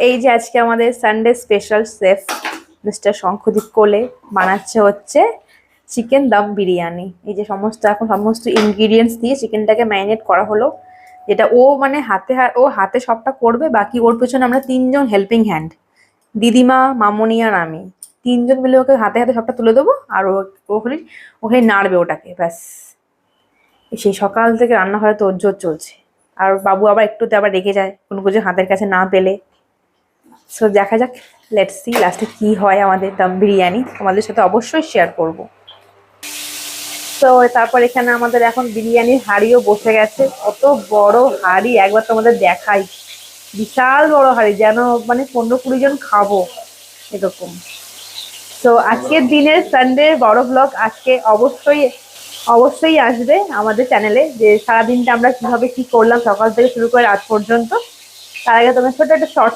এই যে আজকে আমাদের Sunday special chef mister Shankhadeep কোলে বানাচ্ছে হচ্ছে চিকেন দম বিরিয়ানি। এই যে সমস্ত ইনগ্রিডিয়েন্টস দিয়ে চিকেনটাকে ম্যারিনেট করা হলো, যেটা ও মানে ও হাতে সবটা করবে, বাকি ওর পেছনে আমরা 3জন হেল্পিং হ্যান্ড, দিদিমা, মামনি আর আমি 3জন মিলে ওকে হাতে হাতে সবটা তুলে দেবো। আর ওখানে ওখানে নাড়বে ওটাকে, ব্যাস। সেই সকাল থেকে রান্নাঘরে তো তোড়জোড় চলছে। আর বাবু আবার একটুতে আবার রেগে যায় কোনো কিছু হাতের কাছে না পেলে। সো দেখা যাক, লেটস সি লাস্টে কি হয় আমাদের দম বিরিয়ানি, তোমাদের সাথে অবশ্যই শেয়ার করব। তো তারপর এখানে আমাদের এখন বিরিয়ানির হাঁড়িও বসে গেছে। কত বড় হাঁড়ি একবার তোমাদের দেখাই, বিশাল বড় হাঁড়ি, যেন মানে 15-20 জন খাবো এরকম। তো আজকের দিনের সানডে বড় ব্লগ আজকে অবশ্যই আসবে আমাদের চ্যানেলে, যে সারাদিনটা আমরা কিভাবে কি করলাম সকাল থেকে শুরু করে রাত পর্যন্ত। তার আগে তোমার ছোট একটা শর্ট